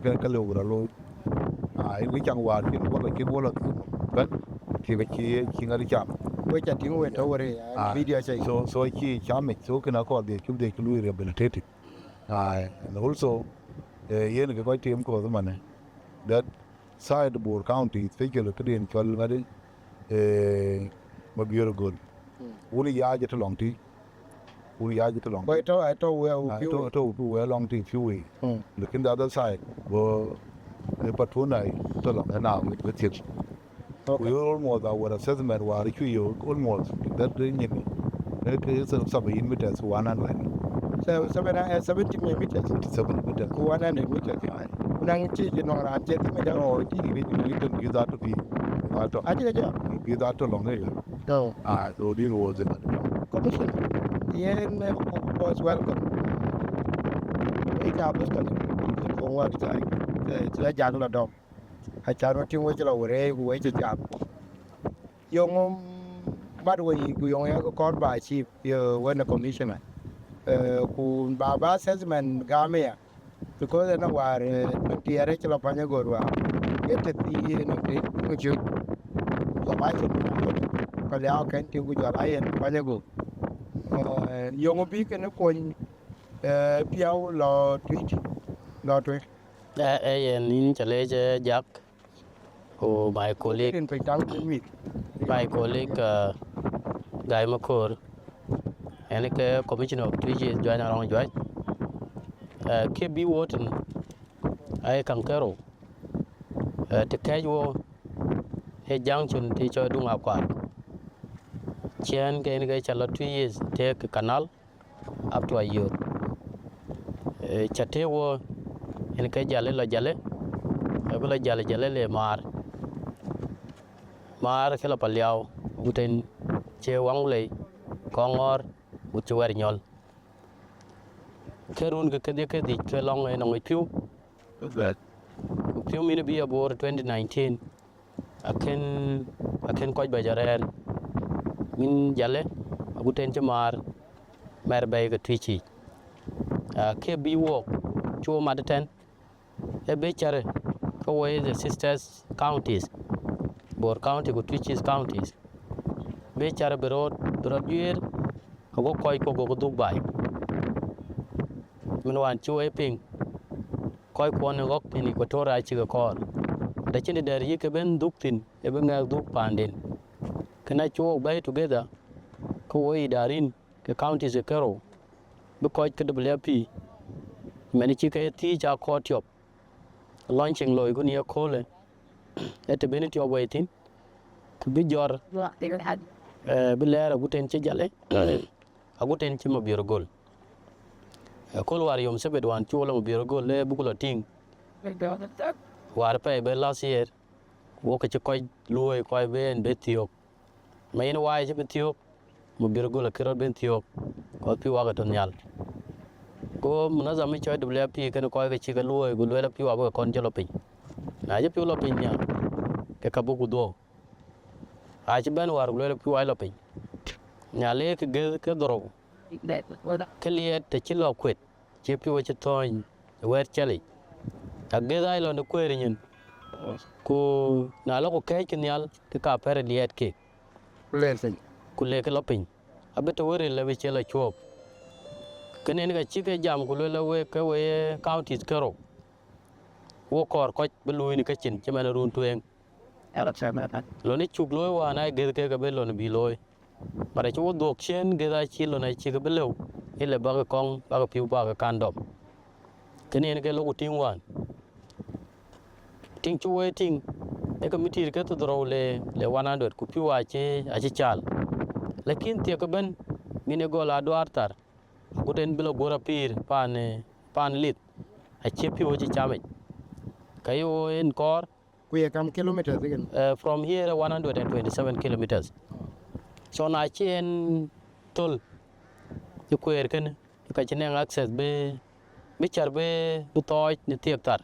cái lô rồi lô cái chẳng qua cái bộ là vẫn thì cái khi ngay chạm với chặt tiếng về đâu rồi video chạy so khi chạm mình số cái nó có để chúng tôi lui rehabilitated and also cái coi team của mình này that side Bor County especially cái điện cho là đấy Mabior-göl uli ya je long ti but to well long ti few looking the other side wo the patrol này to long now with it we almost our assessment wa you almost that thing cái subin meters 100 70 meters 100 meters đang chỉ nó là chết mới được rồi thì cái đó to be aja cái đó to long này so deal was it commission yeah was welcome cái bớt cái công việc cái giá là đông hay cha nó tiếng với cái là với cái giá yung bắt đầu yung cái con bài chief when the commissioner kun baba assessment game because na war tiare chalo panya gorwa ete ti no ke chu so mai so ka ya kan ti gu jara yen panya go yong bi ke ne ko piao lo twi yen in chale je jak ko my colleague in pe tang mi my colleague guy makor and the commissioner of Twic East join around join KB Wharton ai càng kero te kai wo he junction ti cho dunga kwa chen ke chala 2 years take canal up to a year chate wo en ke jale bela jale le Maar ke la paliao uten che wangle kongor uchuar nyol kerun ke di ke long e nong piu piu mi bi Bor 2019 aken ko bajaren min jale aguten che Maar bay ke Twic ke bi wo chu madten e be chare ko way the sisters counties Bor County ko Twic East counties be chare berod year ago koi ko go Dubai min wan chu e ping coi quan góc thì Equatorial chỉ có cor để trên đời yi cái bên đúc tin cái bên ngang đúc pandin cái này chúa bay together cô ấy darin cái county sẽ kero bị coi cái WP mình chỉ cái thi cha court job launching lôi của nia cole at bên tiyo waiting bị jor bị lẽ là guten chơi jale guten chơi Mabior-göl kol war yom sebed wan chulo Mabior-göl le bukulo ting war pe be last year wo ke koy luoy koy ben betiok mayin wai je betiok Mabior-göl kero ben tiok ko pi wa ga ton yal ko munazam mi choy WP ke koy ke chi ga luoy gu luoy la pi wa ba kon jelo pin na je pi lo pin nya ke ka bu do a je ben war luoy la pi wa lo pin nya le ke ge ke doro ke liet te chi lo kwet che pi wa che ton wer chali a ge dai lo no kweri nyin ko na lo ko ke nyal ke ka per liet ke len sen ku le ke lo pin a be to wer le we che la chop ke ne ga chi ke jam ku le we ke we county kero wo kor ko be lu ni ke chin che man run tueng lo ni chuk lo wa na ge ke be lo ni bi loy bare chu dok chen ge da chi lo na chi ke be lo ile ba ga kong ba ga piu ba ga kan dom ke ne ke lo ku ting wan ting chu we ting e ka mitir ke to dro le 100 ku piu a che chal lekin tie ko ben mine go la do artar guten bilo gora pir pan lit a che piu che chame kayo en kor ku ye kam kilometers again from here 127 kilometers so na chen tol you kwer ken ka chen access be char be bu toy ni tiek tar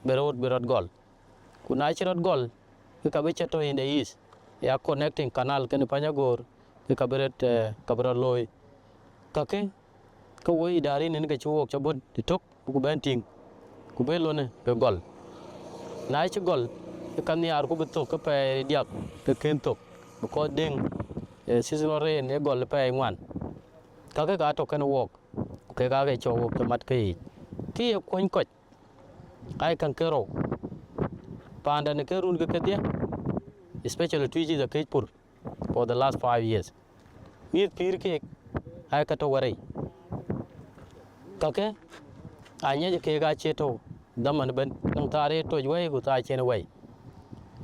be road gol ku na chirot gol ka be chato in the east ya connecting canal ken panyagor ka beret kabra loy ka ke ko wo idari ne ka chuok chabot tok ku benting ku be lo ne be gol na chi gol ka ni ar ku be tok ka pe diak ke ken tok ko ding seasonal rain e gol pe ngwan ka ke ka to ken wok ke ka ke cho wok mat ke ti e kon ko ai kan kero panda ne kerun ke dia especially twiji the kepur for the last 5 years mir pir ke ai ka to wari ka ke anya ke ga cheto daman ben nang tare to jwe gu ta chen wai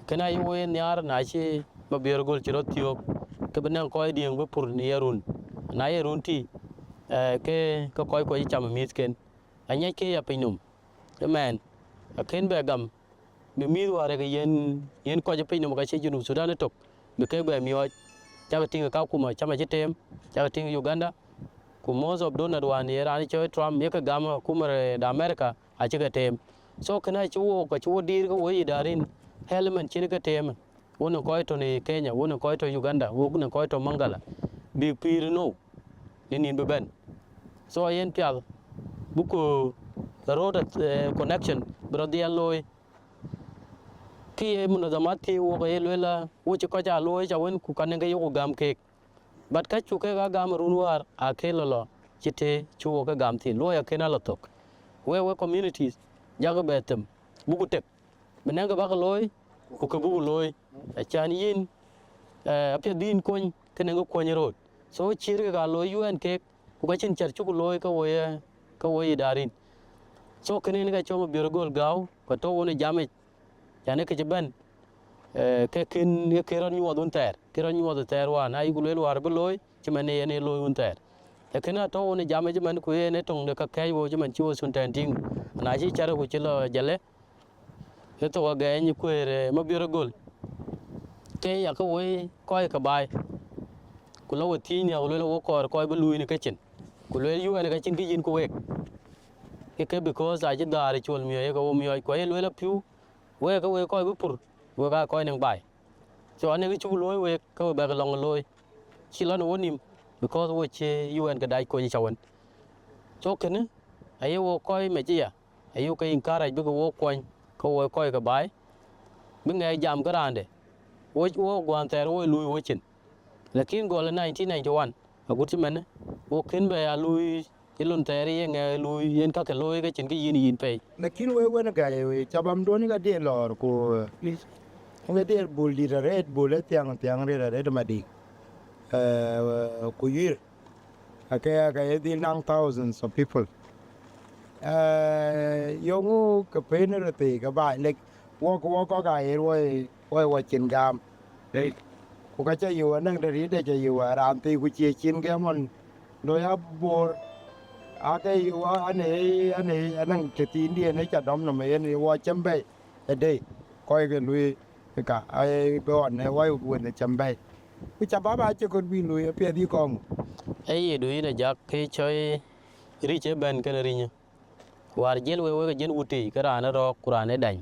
kana yi we nyar na chi Mabior-göl chiro tiok ke benang koy dieng be pur ni yarun na yarun ti ke ko koy ko cham mit ken anya ke ya pinum the man a ken be gam be mi ware ke yen ko je pinum ka che junu Sudan tok be ke be mi o cha ting ka kuma chama chitem cha ting Uganda ku most of donor wan era ni che Trump ye ka gam kuma da America a che ka tem so kana chu ko chu dir ko we darin element chin ka tem wono ko to ni Kenya wono ko to Uganda wono ko to Mangala bi pir no ni be ben so yen pial buko the road connection bro dia loy ki mun da mati wo ko yelela wo ci ko ja loy ja won ku kan nga yo gam ke bat ka chu ke ga gam runwar a ke lolo cite chu wo ga gam ti loy ke na lotok we communities jago betem buku tek benanga ba loy ku ka buku loy a chan yin apya din kon ke nga ko ni road so chir ga loy UN ke ku ka chin char chu loy ka wo darin so kene nga cho Mabior-göl gaw ko to woni jame jane ke ben ke kin ke ron nyu do ter wan ay gulel war beloy chimane yene loy un ter e kena to woni jame man ku yene tong de ka kay wo man chi wo sun tan ting na chi char ku chilo jale e to ga ni ku Mabior-göl ke ya ko we ko ka bai ku lo ti ni lo wo ko be lui ni ke chin ku le yu ne ka chin ki yin ku we ke because I just dar chol mi e ko mi ko e lo la piu we ka we ko bu pur we ka ko nang bai so ane ki chu loy we ka ba ka long loy chi lo no nim because we che UN ka dai ko ni chawan so ken ai wo ko me chi ya ai yo ka in kara bi ko wo ko ka bai bi ngai jam ka rande wo gwan ter wo lui wo chin lakin go la 1991 a gut men wo ken ba ya lui Ilun teri nge lui yen ka ke loy ke chin ke yin pe. Lakin we na ga chabam do ni ga de lor ko please. We de bul di red bul tiang red ma di. Ku yir. Aka di nang thousands of people. Yongu ka pener te ka ba lek wo ko ga wo chin gam. Đấy. Ku ka cha yu nang de ri de cha yu ram ti ku chi chin ga mon lo ya bor cái anh đang cái tin đi này chả đóng nó mấy anh qua chấm bay ở đây coi cái lui cả ai bọn này quay buồn để chấm bay cái chả ba cho con bị lui ở phía đi con Ai đuôi là giặc cái chơi ri chế bên cái ri nhá. War jel we cái jel uti cái rana ro kurane đành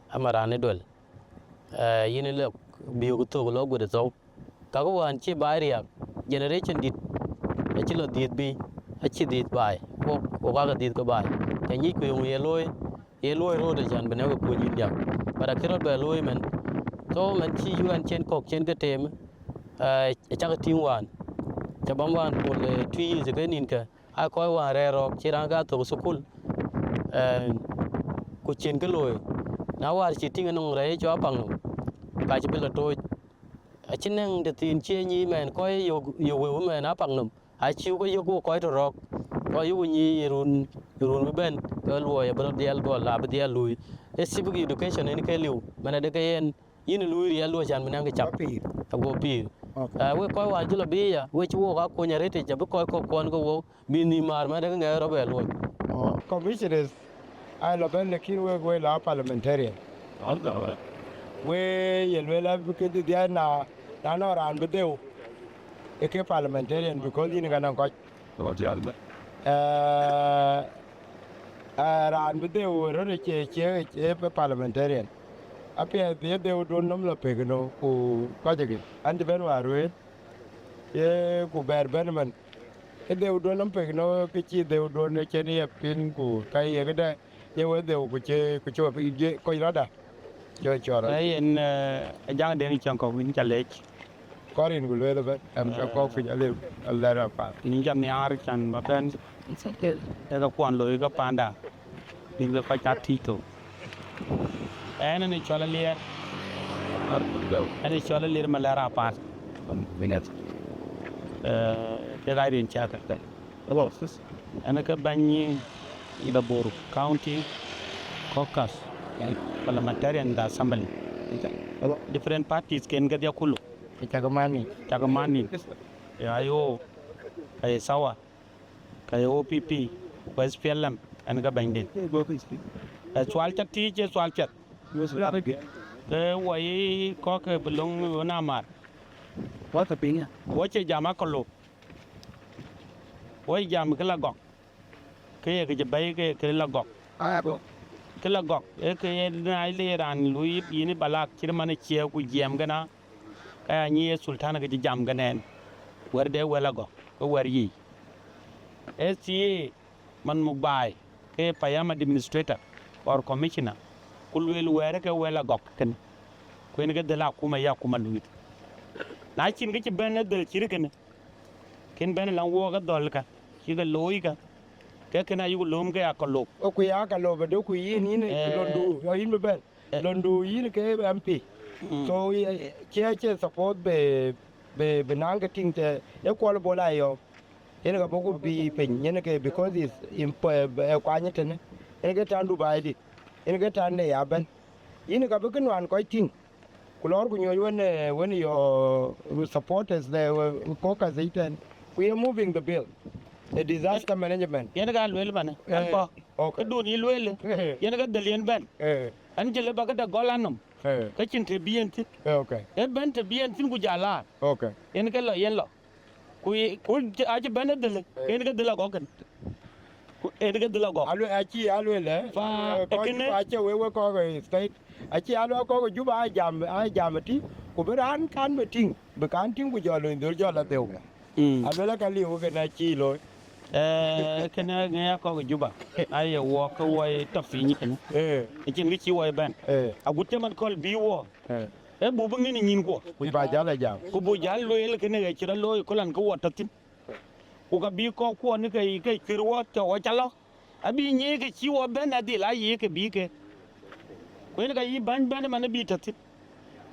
amarane dol. Yin le biu cái to lo gode so. Ka ko wan chi bai riak generation dit. Chi lo dit bi chi dit bai. Ko ka dit ko bai. Cái nhị ku yung ye loi ro de jan bene ko ku yin jak. Para kiro be loi men. To men chi yuan chen kok chen cái tem. Cha cái ting wan. Cha bam wan ko le twi je cái nin ka. A ko wan re ro chi ran ga to school. Ku chen cái loi. Na war chi ting nong re cho pang no. Ka chi bil to. Chin nang de tin che nyi men ko yo we men a pang no. A chiu ko yo ko ro. Có yêu nhỉ run bên cái lùi bây giờ go là bây giờ lùi civic education này cái liu mà này cái yên lùi thì lùi chẳng mình đang cái chập go pi we coi vào chỗ là bây giờ we chú có cô nhà đấy thì chả biết coi con có mini Maar mà đấy cái nghe rồi lùi commissioners ai là bên lekin we là parliamentarian we yelwe la cái dia na nó ran bedeu cái parliamentarian because ini kan ko ran bedeu ro che parliamentarian apia bedeu don nom la pegno ku ka jegi andi ben waru ye ku ber benman e deu don nom pegno ke chi deu don che ni pin ku kai ye ga da ye we deu ku cho pe je ko irada cho ai en jang den chang ko win chale Korin gu le ba am ko fi ale alla ra pa ni jam ni ar chan ba ben e ga kwan lo ga panda ni ga ka chat thi to en ni chola le ani chola le ma la ra pa minute ke ga rin cha ta ba ana ka banyi ida Bor County caucus parliamentarian assembly different parties can get their kulu Chagamani ayo ay sawa kay OPP West PLM and ga bindin swal chat ti che swal chat ke wai ko ke belong na Maar wa ta pinga wa che jama ko lo wai jam ke la gok ke bay ke la gok ke la gok ke na ile ran lui yini balak kirmane che ku jam gana kaya nyi sultana ke jam ganen werde wala go ko war yi SCA man mugbai ke Payam administrator or commissioner kulwel were ke wala go ken ko ni gadala kuma ya kuma luit na chin ke ben del chirken ken ben lan wo ga dol ka ki ga loy ka ke ken ayu lom ke akolo o ku ya ka lo be do ku yi ni londu yo yin be ben londu yi ke MP so che support be nang ke ting te e ko bo la yo ene ga boku bi pen ene ke because is in kwa nyete ne ene ke tandu ba di ene ke tan ne ya ben ene ga be wan ko ting kulor ku nyoy when your supporters they caucus iten we are moving the bill the disaster management ene ga lwel bana ko okay du ni lwel ene ga delien ben an jele ba ga da golanum ka chin te bien tin okay e ben te bien tin ku jala okay ene ke lo yen lo ku a je ben de ene ke de la go kan ene ke de la go alu le fa ko a che we ko state a chi alu ko ju ba jam ti ku beran kan be ting be kan ting ku jo lo ndur jo la teu alu la ka li ku na chi lo kena ngaya ko juba ay wo ko way tafini ken chin gi chi way ben agute man kol bi wo bu bu ngini nyin ko ku ba jala jam ku bu jal lo yel ken ga chira lo ko lan ko wata tin ku ka bi ko ko ni ke kirwo to wa chalo abi nye ke chiwo ben adi la yi ke bi ke ko ni ka yi ban man bi tatit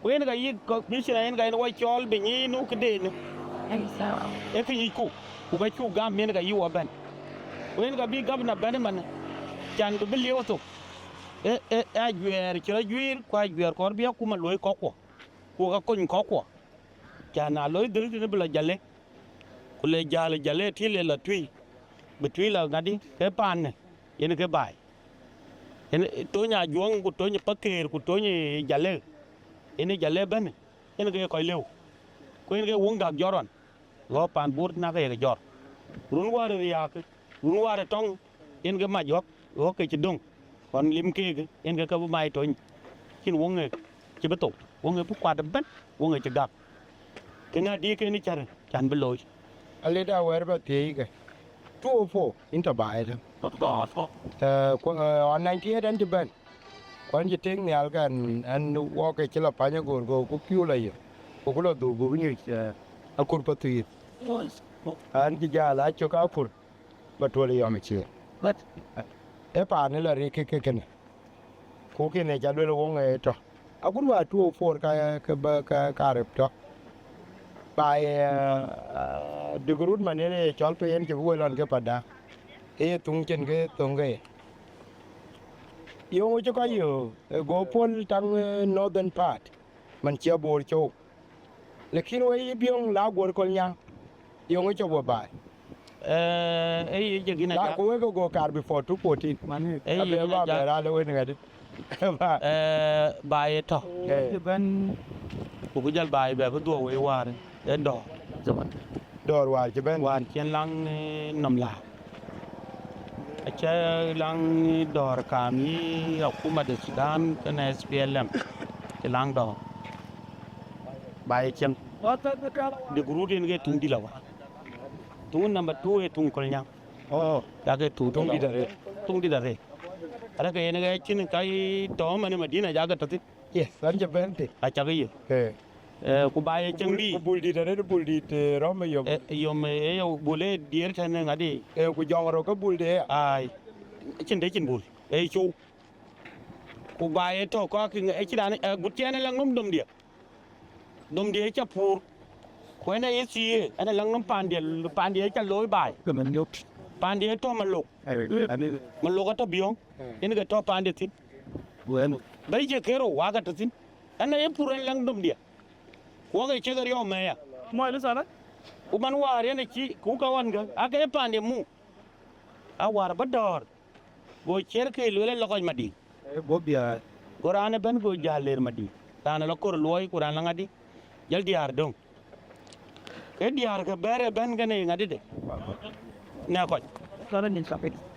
ko ni ka yi ko mishira en ga wa chol be ni nu ke de ni e ke yi ku ka chu ga men ga yi wa ben ko ni ka bi gabna ben man chan be liyo to a gwer chira gwir kwa gwer kor bi ku ma loy ko ka kun ko chan a loy dir ni bla jale ku le jale ti le la tui between la ngadi ke pan ne yen ke bai yen to nya juang ku to nya paker ku to nya jale yen jale ben yen ke ko lew ko yen ke wong dak joron lo pan bur na ke jor run war ya ke run war tong yen ke ma jok lo ke chidung kon lim ke yen ke ka bu mai to kin wong ne chi beto wong ne bu kwa de ben wong ne chigak ke na di ke ni char chan beloy ale da wer ba te ke 204 into by them. On 98 and the band. When you take the algan and walk a chilla panya go cula you. Popular do go in a curpatu. And the gal I took out for but only amateur. But a panel a ricky cooking a jadwell wong a talk. I could wear 204 carrot by the good man in a chalpay and well on Gapada. A tungchen ge tongue. You want to call you go pull tongue northern part. Manchia Bor choke. The kinway beyond Lagor Colnia. You want to go by. I go car before 214. Money. By a talk. When Pugujal by Bevo we were. Door was the band one can lang namla. A chair lang door kami, a Kuma de Sudan, can SPLM, the lang door. By a chim. The group in getting Dilawa. Two number 2 a Tunkolya. Oh, that is 2 Tungidare. I reckon a chin Kai Tom and Medina Jagat. Yes, and your band. I tell you. Kubai Changi, Bulldit, Romeo, you bullet dear Tanadi, Kujanga Bull there. I Chindakin Bull, a show. Kubai a talk, cocking a good channel along Dum dear. Dum dear Chapur. When I see and a long pandia low by. Pandia Tomalo. Malogata Bion, in the top pandit. Well, Baja Kero, Wagatin, and I put a long dum dear. What a checker your mayor. Moilusana? Umanwar and a cheek, Kukawanga, I get a pandy moo. I war a door. Go Cherke Lula Lokamadi. Bobia. Gorana Ben go Jaler Madi. Tana Locor Loy, Kuranangadi. Yaldiar dong. Ediar, Bear Bengane, I did it. Now what?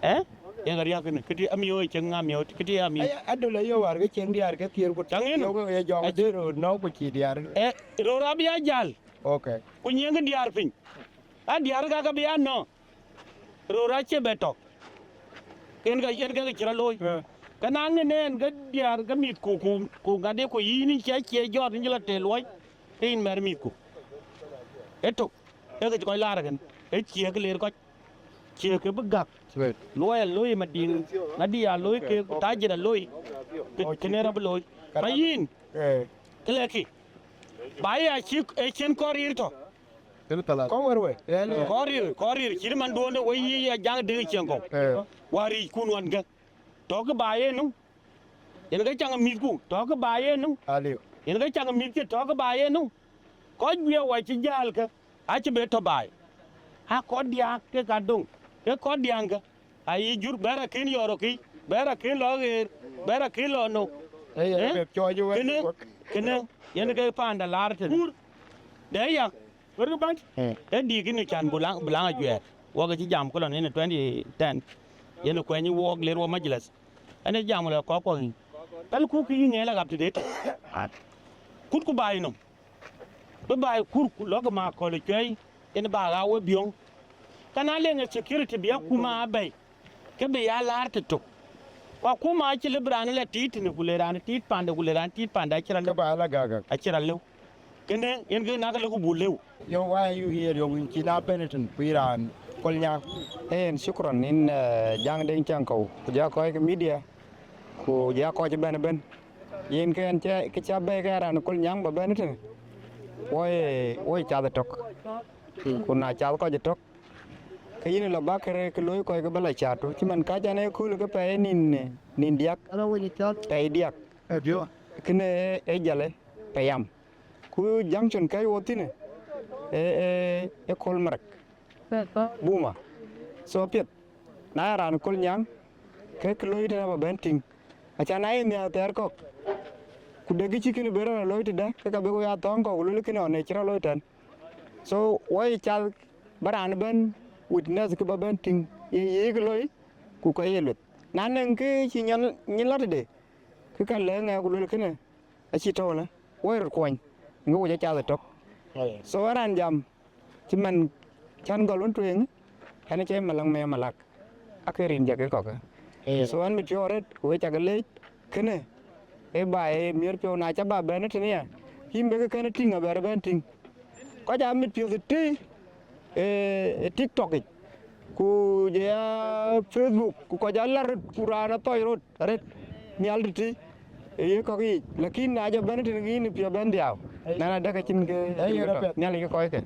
Eh? Yang kiti amio chengamio kiti ami adola yo warga cheng diar ke tier ko changin yo jong de no ko chi diar rorabia jal okay kunyeng diar pin a diar ka bia no rorache beto ken ga chira loy kanang ne ga diar ga mit ku ga de ko yini che jor ni la te loy tin mer mit ku eto e ga ko lar gan e che ga ler ko che ke bugak loy ma din nadia loy ke tajira loy kenera loy bayin keleki baya chik e chen korir to ko werwe korir chirman do ne wayi ya jang de chen ko wari kunwan ga to ga baye nu en ga chang mi ku to ga baye nu ali en ga chang mi ke to ga baye nu ko gwe wa chi jal ka a chi be to bay ha ko dia ke ga dung ke ko dianga ai jur bera kin yoro ki bera kin lo ger bera kin lo no be cho ju kene yen ke panda larte de ya wer ban e di kin chan bulang ajwe wo ga ci jam ko lo ne 2010 yen ko ni wo le ro majlis ane jam le ko tal ku ki ne la gap de kut ku bay no be bay kur ku lo ga ma ko le kay yen ba ga wo biong kana lenga security biya kuma bai ke be ya larte to wa kuma ci libran la tit ni kuleran tit panda kuleran tit panda kira le ba la gaga a kira le kene yen ga na ga ku bulew yo why you here yo win kina penitent piran kol nyang shukran in jang ding chang ko ja ko ke media ko ja ko je ben yin ken ke cha be ga ran kol nyang ba ben tin oi cha da tok ko na cha ko je tok ke yin la ba ke loy ko ke bala cha to ki man ka ja ne ku ke pe nin diak tay diak kene e jale payam ku junction kai wotine e kol marak buma so piet na ran kol nyang ke loy da ba benting acha na e mi ater ko ku de gi kini bero na loy da ka be ko ya ton ko lu kini on e chira loy tan so wai chal baran ben witness ke ba benting ye loy ku ko yelut nan ke chi nyan lot de ke kan le nga ku lu kini a chi to la wai ro koin ngo ja cha da tok so ran jam chi man chan go lun tuen kan che malang me malak akerin ja ke ko ka so an mi choret ku cha ga le kene e ba e mir pyo na cha ba ben ne ya himbe ke kan tinga ba ben ting ko ja mi pyo ti TikTok ku ja Facebook ku ko ja lar purana toy rot ret mi alditi e ko ki lakin na ja ben tin ni pyo ben diaw na da ka chin ke nyali ko ke